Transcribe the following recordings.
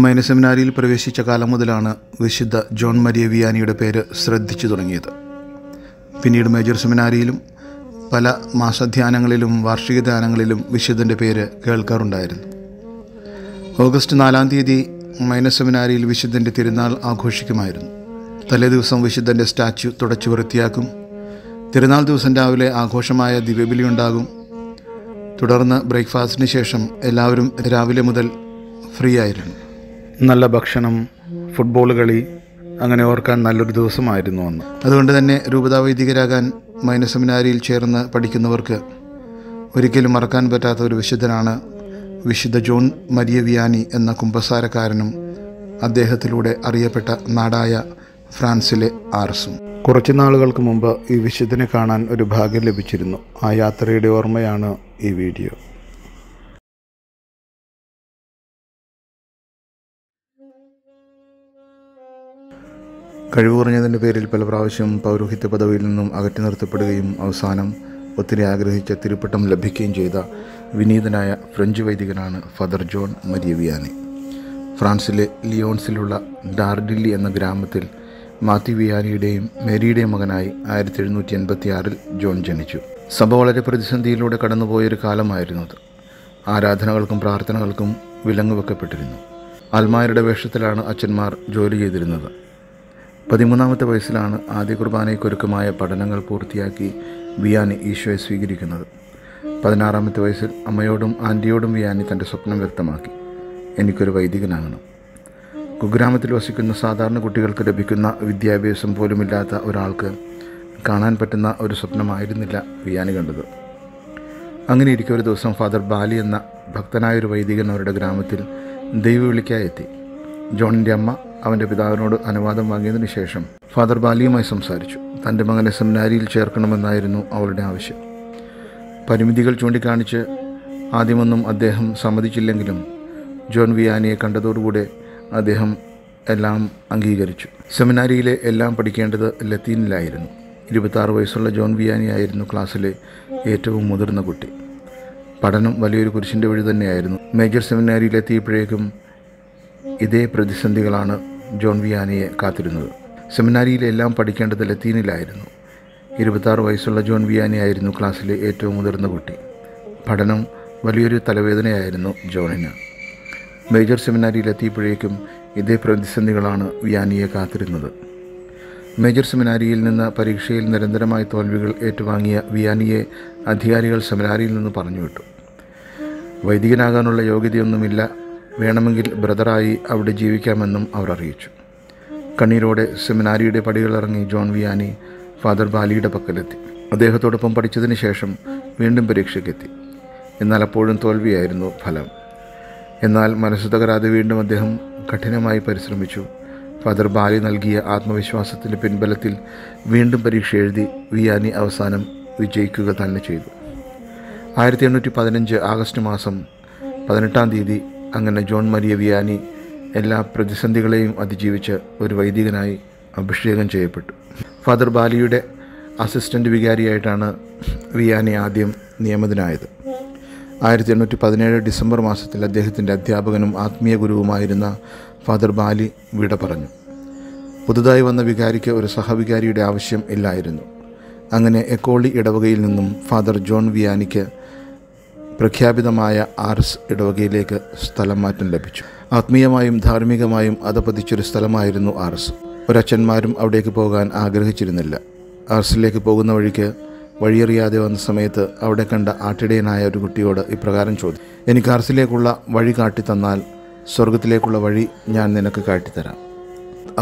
Minor സെമിനാരിയിൽ പ്രവേശിച്ച കാലം മുതലാണ് വിശുദ്ധ ജോൺ മരിയ വിയാനിയുടെ പേര് ശ്രദ്ധിച്ചു തുടങ്ങിയത്. പിന്നീട് മേജർ സെമിനാരിയിലും പല മാസധ്യാനങ്ങളിലും വാർഷിക ധ്യാനങ്ങളിലും വിശുദ്ധൻ്റെ പേര് കേൾക്കാറുണ്ടായിരുന്നു. ഓഗസ്റ്റ് 4-ാം തീയതി മൈനർ സെമിനാരിയിൽ വിശുദ്ധൻ്റെ തിരുനാൾ ആഘോഷിക്കുമായിരുന്നു. തലേ ദിവസം വിശുദ്ധൻ്റെ സ്റ്റാച്യു തുടച്ചു വൃത്തിയാക്കും. തിരുനാൾ ദിവസം രാവിലെ ആഘോഷമായ ദിവ്യബലി ഉണ്ടാകും. തുടർന്ന് ബ്രേക്ക്ഫാസ്റ്റിന് ശേഷം എല്ലാവരും രാവിലെ മുതൽ ഫ്രീ ആയിരുന്നു. നല്ല ഭക്ഷണം, ഫുട്ബോൾ കളി, അങ്ങനെ ഓർക്കാൻ നല്ലൊരു ദിവസമായിരുന്നു അന്ന്. അതുകൊണ്ട് തന്നെ രൂപതാവൈദികരാകാൻ മൈനർ സെമിനാരിയിൽ ചേർന്ന് പഠിക്കുന്നവർക്ക് ഒരിക്കലും മറക്കാൻ പറ്റാത്ത ഒരു വിശുദ്ധനാണ് വിശുദ്ധ ജോൺ മരിയ വിയാനി എന്ന കുമ്പസാരക്കാരനും അദ്ദേഹത്തിലൂടെ അറിയപ്പെട്ട നാടായ ഫ്രാൻസിലെ ആർസും. കുറച്ച് നാളുകൾക്ക് മുമ്പ് ഈ വിശുദ്ധനെ കാണാൻ ഒരു ഭാഗ്യം ലഭിച്ചിരുന്നു. ആ യാത്രയുടെ ഓർമ്മയാണ് ഈ വീഡിയോ. കഴിവ് കുറഞ്ഞതിൻ്റെ പേരിൽ പല പ്രാവശ്യം പൗരോഹിത്യ പദവിയിൽ നിന്നും അകറ്റി നിർത്തപ്പെടുകയും അവസാനം ഒത്തിരി ആഗ്രഹിച്ച തിരുപ്പട്ടം ലഭിക്കുകയും ചെയ്ത വിനീതനായ ഫ്രഞ്ച് വൈദികനാണ് ഫാദർ ജോൺ മരിയ വിയാനി. ഫ്രാൻസിലെ ലിയോൺസിലുള്ള ഡാർഡില്ലി എന്ന ഗ്രാമത്തിൽ മാത്യു വിയാനിയുടെയും മേരിയുടെയും മകനായി 1786 ജോൺ ജനിച്ചു. സഭ വളരെ പ്രതിസന്ധിയിലൂടെ കടന്നുപോയൊരു കാലമായിരുന്നു അത്. ആരാധനകൾക്കും പ്രാർത്ഥനകൾക്കും വിലങ്ങുവെക്കപ്പെട്ടിരുന്നു. ആൽമാരുടെ വേഷത്തിലാണ് അച്ഛന്മാർ ജോലി ചെയ്തിരുന്നത്. 13-ാമത്തെ വയസ്സിലാണ് ആദ്യ കുർബാനയ്ക്കൊരുക്കമായ പഠനങ്ങൾ പൂർത്തിയാക്കി വിയാനി ഈശോയെ സ്വീകരിക്കുന്നത്. 16-ാമത്തെ വയസ്സിൽ അമ്മയോടും ആൻറ്റിയോടും വിയാനി തൻ്റെ സ്വപ്നം വ്യക്തമാക്കി, എനിക്കൊരു വൈദികനാകണം. കുഗ്രാമത്തിൽ വസിക്കുന്ന സാധാരണ കുട്ടികൾക്ക് ലഭിക്കുന്ന വിദ്യാഭ്യാസം പോലുമില്ലാത്ത ഒരാൾക്ക് കാണാൻ പറ്റുന്ന ഒരു സ്വപ്നമായിരുന്നില്ല വിയാനി കണ്ടത്. അങ്ങനെ ഇരിക്കെ ഒരു ദിവസം ഫാദർ ബാലി എന്ന ഭക്തനായൊരു വൈദികൻ അവരുടെ ഗ്രാമത്തിൽ ദൈവവിളിക്കായി എത്തി. ജോണിൻ്റെ അമ്മ അവൻ്റെ പിതാവിനോട് അനുവാദം വാങ്ങിയതിനു ശേഷം ഫാദർ ബാലിയുമായി സംസാരിച്ചു. തൻ്റെ മകനെ സെമിനാരിയിൽ ചേർക്കണമെന്നായിരുന്നു അവളുടെ ആവശ്യം. പരിമിതികൾ ചൂണ്ടിക്കാണിച്ച് ആദ്യമൊന്നും അദ്ദേഹം സമ്മതിച്ചില്ലെങ്കിലും ജോൺ വിയാനിയെ കണ്ടതോടുകൂടെ അദ്ദേഹം എല്ലാം അംഗീകരിച്ചു. സെമിനാരിയിലെ എല്ലാം പഠിക്കേണ്ടത് ലത്തീനിലായിരുന്നു. 26 വയസ്സുള്ള ജോൺ വിയാനി ആയിരുന്നു ക്ലാസ്സിലെ ഏറ്റവും മുതിർന്ന കുട്ടി. പഠനം വലിയൊരു കുരിശിൻ്റെ വഴി തന്നെയായിരുന്നു. മേജർ സെമിനാരിയിലെത്തിയപ്പോഴേക്കും ഇതേ പ്രതിസന്ധികളാണ് ജോൺ വിയാനിയെ കാത്തിരുന്നത്. സെമിനാരിയിലെ എല്ലാം പഠിക്കേണ്ടത് ലത്തീനിലായിരുന്നു. 26 വയസ്സുള്ള ജോൺ വിയാനി ആയിരുന്നു ക്ലാസ്സിലെ ഏറ്റവും മുതിർന്ന കുട്ടി. പഠനം വലിയൊരു തലവേദനയായിരുന്നു ജോണിന്. മേജർ സെമിനാരിയിലെത്തിയപ്പോഴേക്കും ഇതേ പ്രതിസന്ധികളാണ് വിയാനിയെ കാത്തിരുന്നത്. മേജർ സെമിനാരിയിൽ നിന്ന് പരീക്ഷയിൽ നിരന്തരമായ തോൽവികൾ ഏറ്റുവാങ്ങിയ വിയാനിയെ അധികാരികൾ സെമിനാരിയിൽ നിന്ന് പറഞ്ഞുവിട്ടു. വൈദികനാകാനുള്ള യോഗ്യതയൊന്നുമില്ല, വേണമെങ്കിൽ ബ്രദറായി അവിടെ ജീവിക്കാമെന്നും അവർ അറിയിച്ചു. കണ്ണീരോടെ സെമിനാരിയുടെ പടികളിറങ്ങി ജോൺ വിയാനി ഫാദർ ബാലിയുടെ പക്കലെത്തി. അദ്ദേഹത്തോടൊപ്പം പഠിച്ചതിന് ശേഷം വീണ്ടും പരീക്ഷയ്ക്കെത്തി. എന്നാൽ അപ്പോഴും തോൽവിയായിരുന്നു ഫലം. എന്നാൽ മനസ്സു തകരാതെ വീണ്ടും അദ്ദേഹം കഠിനമായി പരിശ്രമിച്ചു. ഫാദർ ബാലി നൽകിയ ആത്മവിശ്വാസത്തിൻ്റെ പിൻബലത്തിൽ വീണ്ടും പരീക്ഷ എഴുതി വിയാനി അവസാനം വിജയിക്കുക തന്നെ ചെയ്തു. 1815 ആഗസ്റ്റ് മാസം 18-ാം തീയതി അങ്ങനെ ജോൺ മരിയ വിയാനി എല്ലാ പ്രതിസന്ധികളെയും അതിജീവിച്ച് ഒരു വൈദികനായി അഭിഷേകം ചെയ്യപ്പെട്ടു. ഫാദർ ബാലിയുടെ അസിസ്റ്റൻ്റ് വികാരിയായിട്ടാണ് വിയാനി ആദ്യം നിയമിതനായത്. 1817 ഡിസംബർ മാസത്തിൽ അദ്ദേഹത്തിൻ്റെ അധ്യാപകനും ആത്മീയ ഗുരുവുമായിരുന്ന ഫാദർ ബാലി വിട പറഞ്ഞു. പുതുതായി വന്ന വികാരിക്ക് ഒരു സഹവികാരിയുടെ ആവശ്യം ഇല്ലായിരുന്നു. അങ്ങനെ എക്കോളി ഇടവകയിൽ നിന്നും ഫാദർ ജോൺ വിയാനിക്ക് പ്രഖ്യാപിതമായ ആർസ് ഇടവകയിലേക്ക് സ്ഥലം മാറ്റം ലഭിച്ചു. ആത്മീയമായും ധാർമ്മികമായും അധപതിച്ചൊരു സ്ഥലമായിരുന്നു ആർസ്. ഒരച്ഛന്മാരും അവിടേക്ക് പോകാൻ ആഗ്രഹിച്ചിരുന്നില്ല. ആർസിലേക്ക് പോകുന്ന വഴിക്ക് വഴിയറിയാതെ വന്ന സമയത്ത് അവിടെ കണ്ട ആട്ടിടയനായ ഒരു കുട്ടിയോട് ഇപ്രകാരം ചോദിച്ചു, എനിക്ക് ആർസിലേക്കുള്ള വഴി കാട്ടിത്തന്നാൽ സ്വർഗത്തിലേക്കുള്ള വഴി ഞാൻ നിനക്ക് കാട്ടിത്തരാം.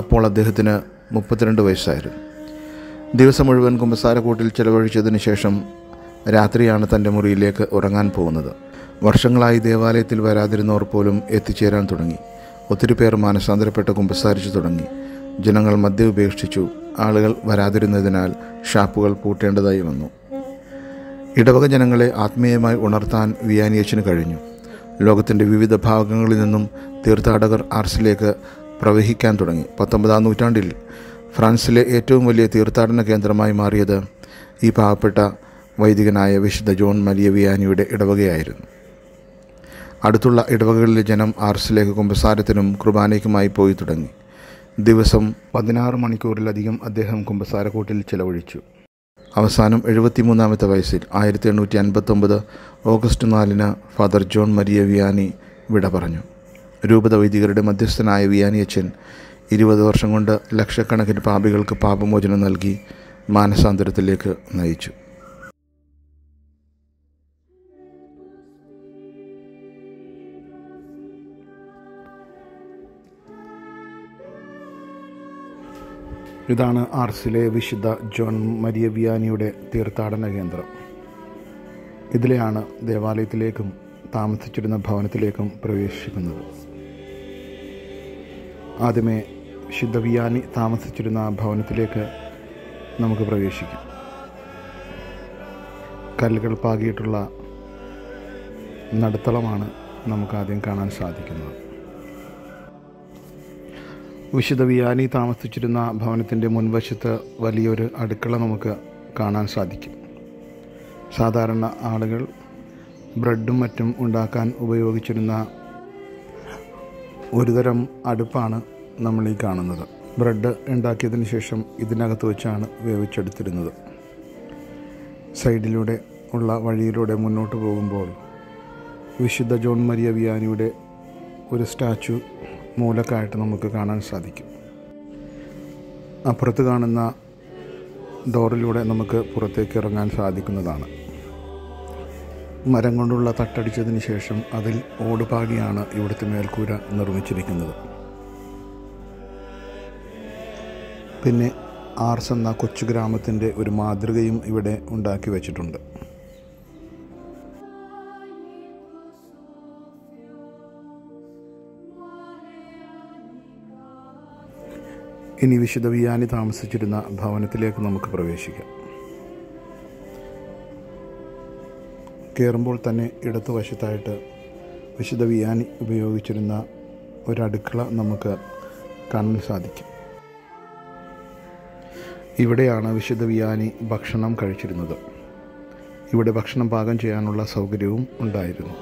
അപ്പോൾ അദ്ദേഹത്തിന് 32 വയസ്സായിരുന്നു. ദിവസം മുഴുവൻ കുമ്പസാരക്കൂട്ടിൽ ചെലവഴിച്ചതിന് ശേഷം രാത്രിയാണ് തൻ്റെ മുറിയിലേക്ക് ഉറങ്ങാൻ പോകുന്നത്. വർഷങ്ങളായി ദേവാലയത്തിൽ വരാതിരുന്നവർ പോലും എത്തിച്ചേരാൻ തുടങ്ങി. ഒത്തിരി പേർ മാനസാന്തരപ്പെട്ട് കുമ്പസാരിച്ചു തുടങ്ങി. ജനങ്ങൾ മദ്യം ഉപേക്ഷിച്ചു. ആളുകൾ വരാതിരുന്നതിനാൽ ഷാപ്പുകൾ പൂട്ടേണ്ടതായി വന്നു. ഇടവക ജനങ്ങളെ ആത്മീയമായി ഉണർത്താൻ വിയാനിയച്ചന് കഴിഞ്ഞു. ലോകത്തിൻ്റെ വിവിധ ഭാഗങ്ങളിൽ നിന്നും തീർത്ഥാടകർ ആർസിലേക്ക് പ്രവഹിക്കാൻ തുടങ്ങി. 19-ാം നൂറ്റാണ്ടിൽ ഫ്രാൻസിലെ ഏറ്റവും വലിയ തീർത്ഥാടന കേന്ദ്രമായി മാറിയത് ഈ പാവപ്പെട്ട വൈദികനായ വിശുദ്ധ ജോൺ മരിയ വിയാനിയുടെ ഇടവകയായിരുന്നു. അടുത്തുള്ള ഇടവകളിലെ ജനം ആർസിലേക്ക് കുമ്പസാരത്തിനും കുർബാനയ്ക്കുമായി പോയി തുടങ്ങി. ദിവസം 16 മണിക്കൂറിലധികം അദ്ദേഹം കുമ്പസാരക്കൂട്ടിൽ ചിലവഴിച്ചു. അവസാനം 73-ാമത്തെ വയസ്സിൽ 1859 ഓഗസ്റ്റ് 4-ന് ഫാദർ ജോൺ മരിയ വിയാനി വിട പറഞ്ഞു. രൂപത വൈദികരുടെ മധ്യസ്ഥനായ വിയാനി അച്ഛൻ 20 വർഷം കൊണ്ട് ലക്ഷക്കണക്കിന് പാപികൾക്ക് പാപമോചനം നൽകി മാനസാന്തരത്തിലേക്ക് നയിച്ചു. ഇതാണ് ആർസിലെ വിശുദ്ധ ജോൺ മരിയ വിയാനിയുടെ തീർത്ഥാടന കേന്ദ്രം. ഇതിലെയാണ് ദേവാലയത്തിലേക്കും താമസിച്ചിരുന്ന ഭവനത്തിലേക്കും പ്രവേശിക്കുന്നത്. ആദ്യമേ വിശുദ്ധ വിയാനി താമസിച്ചിരുന്ന ഭവനത്തിലേക്ക് നമുക്ക് പ്രവേശിക്കാം. കല്ലുകൾ പാകിയിട്ടുള്ള നടുത്തളമാണ് നമുക്കാദ്യം കാണാൻ സാധിക്കുന്നത്. വിശുദ്ധ വിയാനി താമസിച്ചിരുന്ന ഭവനത്തിൻ്റെ മുൻവശത്ത് വലിയൊരു അടുക്കള നമുക്ക് കാണാൻ സാധിക്കും. സാധാരണ ആളുകൾ ബ്രെഡും മറ്റും ഉണ്ടാക്കാൻ ഉപയോഗിച്ചിരുന്ന ഒരുതരം അടുപ്പാണ് നമ്മൾ ഈ കാണുന്നത്. ബ്രെഡ് ഉണ്ടാക്കിയതിന് ശേഷം ഇതിനകത്ത് വെച്ചാണ് വേവിച്ചെടുത്തിരുന്നത്. സൈഡിലൂടെ ഉള്ള വഴിയിലൂടെ മുന്നോട്ട് പോകുമ്പോൾ വിശുദ്ധ ജോൺ മരിയ വിയാനിയുടെ ഒരു സ്റ്റാച്ചു മൂലക്കായിട്ട് നമുക്ക് കാണാൻ സാധിക്കും. അപ്പുറത്ത് കാണുന്ന ഡോറിലൂടെ നമുക്ക് പുറത്തേക്ക് ഇറങ്ങാൻ സാധിക്കുന്നതാണ്. മരം കൊണ്ടുള്ള തട്ടടിച്ചതിന് ശേഷം അതിൽ ഓടുപാകിയാണ് ഇവിടുത്തെ മേൽക്കൂര നിർമ്മിച്ചിരിക്കുന്നത്. പിന്നെ ആർസ് എന്ന കൊച്ചു ഗ്രാമത്തിൻ്റെ ഒരു മാതൃകയും ഇവിടെ ഉണ്ടാക്കി വച്ചിട്ടുണ്ട്. ഇനി വിശുദ്ധ വിയാനി താമസിച്ചിരുന്ന ഭവനത്തിലേക്ക് നമുക്ക് പ്രവേശിക്കാം. കയറുമ്പോൾ തന്നെ ഇടതുവശത്തായിട്ട് വിശുദ്ധ വിയാനി ഉപയോഗിച്ചിരുന്ന ഒരടുക്കള നമുക്ക് കാണാൻ സാധിക്കും. ഇവിടെയാണ് വിശുദ്ധ വിയാനി ഭക്ഷണം കഴിച്ചിരുന്നത്. ഇവിടെ ഭക്ഷണം പാകം ചെയ്യാനുള്ള സൗകര്യവും ഉണ്ടായിരുന്നു.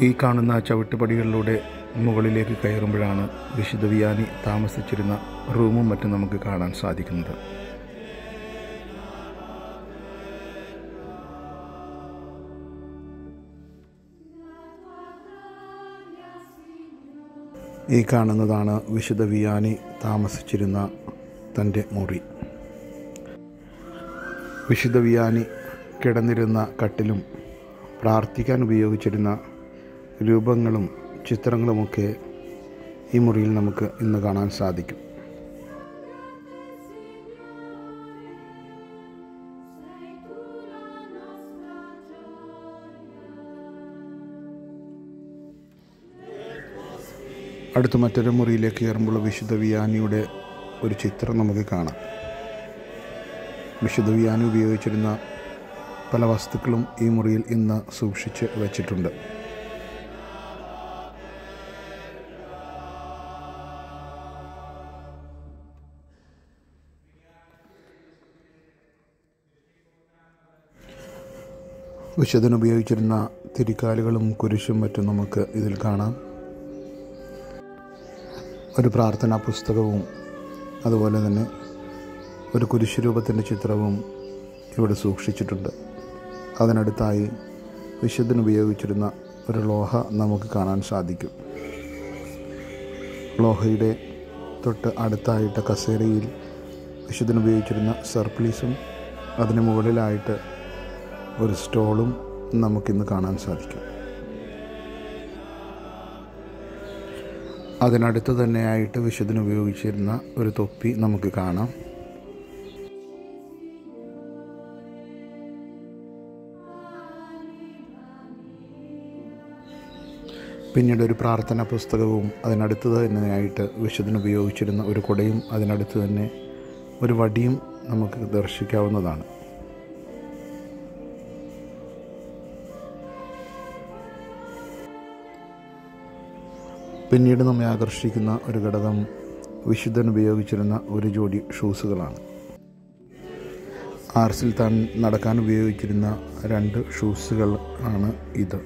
ഈ കാണുന്ന ചവിട്ടുപടികളിലൂടെ മുകളിലേക്ക് കയറുമ്പോഴാണ് വിശുദ്ധ വിയാനി താമസിച്ചിരുന്ന റൂമും മറ്റും നമുക്ക് കാണാൻ സാധിക്കുന്നത്. ഈ കാണുന്നതാണ് വിശുദ്ധ വിയാനി താമസിച്ചിരുന്ന തൻ്റെ മുറി. വിശുദ്ധ വിയാനി കിടന്നിരുന്ന കട്ടിലും പ്രാർത്ഥിക്കാൻ ഉപയോഗിച്ചിരുന്ന രൂപങ്ങളും ചിത്രങ്ങളുമൊക്കെ ഈ മുറിയിൽ നമുക്ക് ഇന്ന് കാണാൻ സാധിക്കും. അടുത്ത മറ്റൊരു മുറിയിലേക്ക് കയറുമ്പോൾ വിശുദ്ധ വിയാനിയുടെ ഒരു ചിത്രം നമുക്ക് കാണാം. വിശുദ്ധ വിയാനി ഉപയോഗിച്ചിരുന്ന പല വസ്തുക്കളും ഈ മുറിയിൽ ഇന്ന് സൂക്ഷിച്ച് വച്ചിട്ടുണ്ട്. വിശുദ്ധൻ ഉപയോഗിച്ചിരുന്ന തിരിക്കാലുകളും കുരിശും മറ്റും നമുക്ക് ഇതിൽ കാണാം. ഒരു പ്രാർത്ഥനാ പുസ്തകവും അതുപോലെ തന്നെ ഒരു കുരിശ് രൂപത്തിൻ്റെ ചിത്രവും ഇവിടെ സൂക്ഷിച്ചിട്ടുണ്ട്. അതിനടുത്തായി വിശുദ്ധൻ ഉപയോഗിച്ചിരുന്ന ഒരു ലോഹ നമുക്ക് കാണാൻ സാധിക്കും. ലോഹയുടെ തൊട്ട് അടുത്തായിട്ട് കസേരയിൽ വിശുദ്ധൻ ഉപയോഗിച്ചിരുന്ന സർപ്ലീസും അതിന് മുകളിലായിട്ട് ഒരു സ്റ്റോളും നമുക്കിന്ന് കാണാൻ സാധിക്കും. അതിനടുത്ത് തന്നെയായിട്ട് വിശുദ്ധൻ ഉപയോഗിച്ചിരുന്ന ഒരു തൊപ്പി നമുക്ക് കാണാം. പിന്നീട് ഒരു പ്രാർത്ഥനാ പുസ്തകവും അതിനടുത്ത് തന്നെയായിട്ട് വിശുദ്ധൻ ഉപയോഗിച്ചിരുന്ന ഒരു കുടയും അതിനടുത്ത് തന്നെ ഒരു വടിയും നമുക്ക് ദർശിക്കാവുന്നതാണ്. പിന്നീട് നമ്മെ ആകർഷിക്കുന്ന ഒരു ഘടകം വിശുദ്ധൻ ഉപയോഗിച്ചിരുന്ന ഒരു ജോഡി ഷൂസുകളാണ്. ആർസിൽ താൻ നടക്കാൻ ഉപയോഗിച്ചിരുന്ന 2 ഷൂസുകൾ ആണ് ഇത്.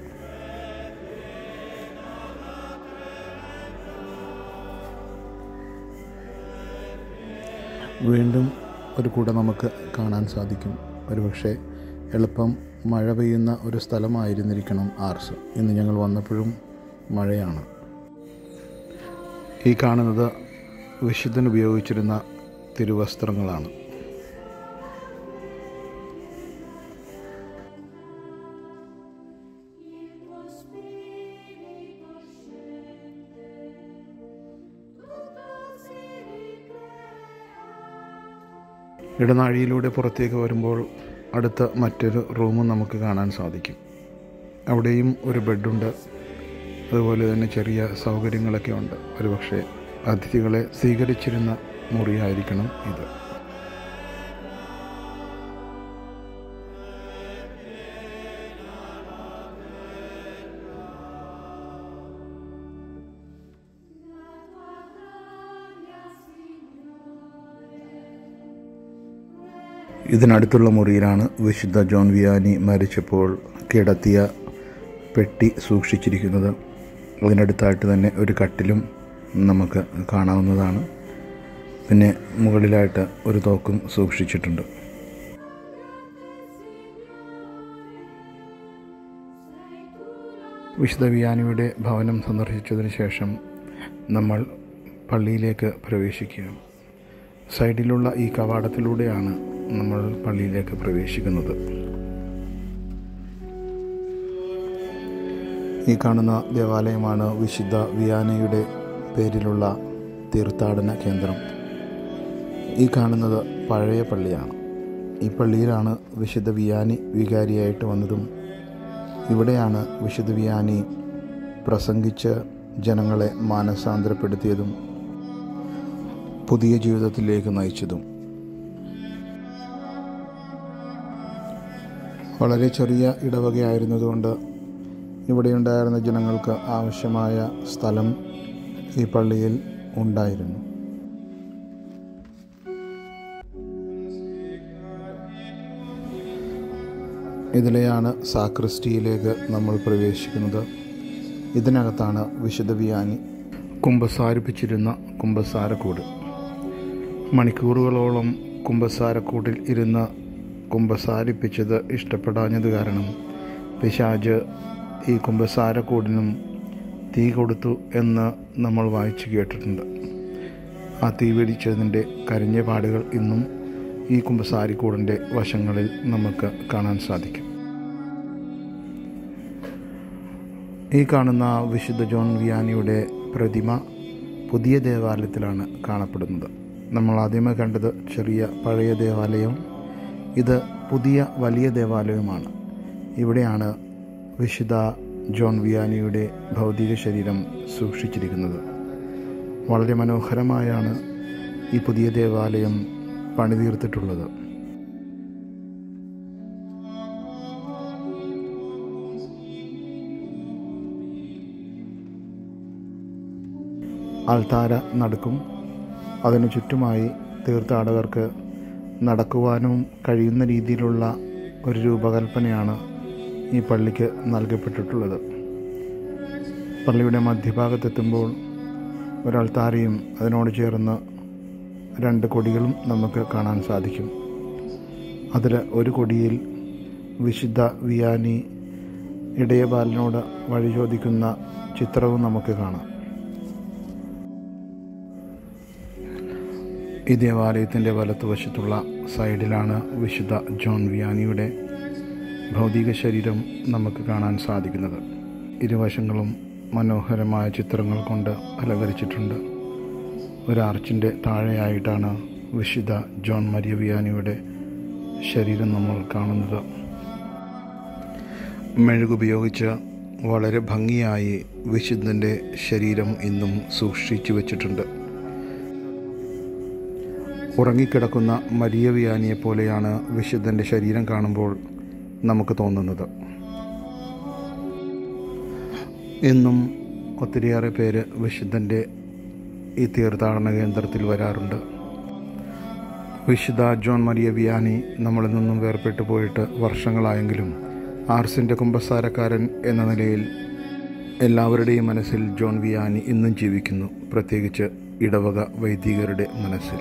വീണ്ടും ഒരു കുട നമുക്ക് കാണാൻ സാധിക്കും. ഒരുപക്ഷെ എളുപ്പം മഴ പെയ്യുന്ന ഒരു സ്ഥലമായിരുന്നിരിക്കണം ആർസ്. ഇന്ന് ഞങ്ങൾ വന്നപ്പോഴും മഴയാണ്. ഈ കാണുന്നത് വിശുദ്ധൻ ഉപയോഗിച്ചിരുന്ന തിരുവസ്ത്രങ്ങളാണ്. ഇടനാഴിയിലൂടെ പുറത്തേക്ക് വരുമ്പോൾ അടുത്ത മറ്റൊരു റൂമും നമുക്ക് കാണാൻ സാധിക്കും. അവിടെയും ഒരു ബെഡുണ്ട്. അതുപോലെ തന്നെ ചെറിയ സൗകര്യങ്ങളൊക്കെ ഉണ്ട്. ഒരുപക്ഷെ അതിഥികളെ സ്വീകരിച്ചിരുന്ന മുറിയായിരിക്കണം ഇത്. ഇതിനടുത്തുള്ള മുറിയിലാണ് വിശുദ്ധ ജോൺ വിയാനി മരിച്ചപ്പോൾ കിടത്തിയ പെട്ടി സൂക്ഷിച്ചിരിക്കുന്നത്. അതിനടുത്തായിട്ട് തന്നെ ഒരു കട്ടിലും നമുക്ക് കാണാവുന്നതാണ്. പിന്നെ മുകളിലായിട്ട് ഒരു തോക്കും സൂക്ഷിച്ചിട്ടുണ്ട്. വിശുദ്ധ വിയാനിയുടെ ഭവനം സന്ദർശിച്ചതിന് ശേഷം നമ്മൾ പള്ളിയിലേക്ക് പ്രവേശിക്കുകയാണ്. സൈഡിലുള്ള ഈ കവാടത്തിലൂടെയാണ് നമ്മൾ പള്ളിയിലേക്ക് പ്രവേശിക്കുന്നത്. ഈ കാണുന്ന ദേവാലയമാണ് വിശുദ്ധ വിയാനയുടെ പേരിലുള്ള തീർത്ഥാടന കേന്ദ്രം. ഈ കാണുന്നത് പഴയ പള്ളിയാണ്. ഈ പള്ളിയിലാണ് വിശുദ്ധ വിയാനി വികാരിയായിട്ട് വന്നതും ഇവിടെയാണ് വിശുദ്ധ വിയാനി പ്രസംഗിച്ച് ജനങ്ങളെ മാനസാന്തരപ്പെടുത്തിയതും പുതിയ ജീവിതത്തിലേക്ക് നയിച്ചതും. വളരെ ചെറിയ ഇടവകയായിരുന്നതുകൊണ്ട് ഇവിടെയുണ്ടായിരുന്ന ജനങ്ങൾക്ക് ആവശ്യമായ സ്ഥലം ഈ പള്ളിയിൽ ഉണ്ടായിരുന്നു. ഇതിലെയാണ് സാക്രിസ്റ്റിയിലേക്ക് നമ്മൾ പ്രവേശിക്കുന്നത്. ഇതിനകത്താണ് വിശുദ്ധ വിയാനി കുമ്പസാരിപ്പിച്ചിരുന്ന കുമ്പസാരക്കൂട്. മണിക്കൂറുകളോളം കുമ്പസാരക്കൂട്ടിൽ ഇരുന്ന് കുമ്പസാരിപ്പിച്ചത് ഇഷ്ടപ്പെടാഞ്ഞത് കാരണം പിശാച് ഈ കുമ്പസാരക്കൂടിനും തീ കൊടുത്തു എന്ന് നമ്മൾ വായിച്ചു കേട്ടിട്ടുണ്ട്. ആ തീ പിടിച്ചതിൻ്റെ കരിഞ്ഞ പാടുകൾ ഇന്നും ഈ കുമ്പസാരിക്കൂടിൻ്റെ വശങ്ങളിൽ നമുക്ക് കാണാൻ സാധിക്കും. ഈ കാണുന്ന വിശുദ്ധ ജോൺ വിയാനിയുടെ പ്രതിമ പുതിയ ദേവാലയത്തിലാണ് കാണപ്പെടുന്നത്. നമ്മൾ ആദ്യമേ കണ്ടത് ചെറിയ പഴയ ദേവാലയം. ഇത് പുതിയ വലിയ ദേവാലയവുമാണ്. ഇവിടെയാണ് വിശുദ്ധ ജോൺ വിയാനിയുടെ ഭൗതിക ശരീരം സൂക്ഷിച്ചിരിക്കുന്നത്. വളരെ മനോഹരമായാണ് ഈ പുതിയ ദേവാലയം പണിതീർത്തിട്ടുള്ളത്. അൾത്താര നടക്കും. അതിനു ചുറ്റുമായി തീർത്ഥാടകർക്ക് നടക്കുവാനും കഴിയുന്ന രീതിയിലുള്ള ഒരു രൂപകൽപ്പനയാണ് ഈ പള്ളിക്ക് നൽകപ്പെട്ടിട്ടുള്ളത്. പള്ളിയുടെ മധ്യഭാഗത്തെത്തുമ്പോൾ ഒരൾത്താരയും അതിനോട് ചേർന്ന് 2 കൊടികളും നമുക്ക് കാണാൻ സാധിക്കും. അതിൽ ഒരു കൊടിയിൽ വിശുദ്ധ വിയാനി ഇടയബാലനോട് വഴി ചോദിക്കുന്ന ചിത്രവും നമുക്ക് കാണാം. ഈ ദേവാലയത്തിൻ്റെ വലത്തുവശത്തുള്ള സൈഡിലാണ് വിശുദ്ധ ജോൺ വിയാനിയുടെ ഭൗതിക ശരീരം നമുക്ക് കാണാൻ സാധിക്കുന്നത്. ഇരുവശങ്ങളും മനോഹരമായ ചിത്രങ്ങൾ കൊണ്ട് അലങ്കരിച്ചിട്ടുണ്ട്. ഒരു ആർച്ചിൻ്റെ താഴെയായിട്ടാണ് വിശുദ്ധ ജോൺ മരിയ വിയാനിയുടെ ശരീരം നമ്മൾ കാണുന്നത്. മെഴുകുപയോഗിച്ച് വളരെ ഭംഗിയായി വിശുദ്ധൻ്റെ ശരീരം ഇന്നും സൂക്ഷിച്ചു വച്ചിട്ടുണ്ട്. ഉറങ്ങിക്കിടക്കുന്ന മരിയ വിയാനിയെ പോലെയാണ് വിശുദ്ധൻ്റെ ശരീരം കാണുമ്പോൾ നമുക്ക് തോന്നുന്നത്. ഇന്നും ഒത്തിരിയേറെ പേര് വിശുദ്ധൻ്റെ ഈ തീർത്ഥാടന കേന്ദ്രത്തിൽ വരാറുണ്ട്. വിശുദ്ധ ജോൺ മരിയ വിയാനി നമ്മളിൽ നിന്നും വേർപെട്ടു പോയിട്ട് വർഷങ്ങളായെങ്കിലും ആർസിൻ്റെ കുമ്പസാരക്കാരൻ എന്ന നിലയിൽ എല്ലാവരുടെയും മനസ്സിൽ ജോൺ വിയാനി ഇന്നും ജീവിക്കുന്നു, പ്രത്യേകിച്ച് ഇടവക വൈദികരുടെ മനസ്സിൽ.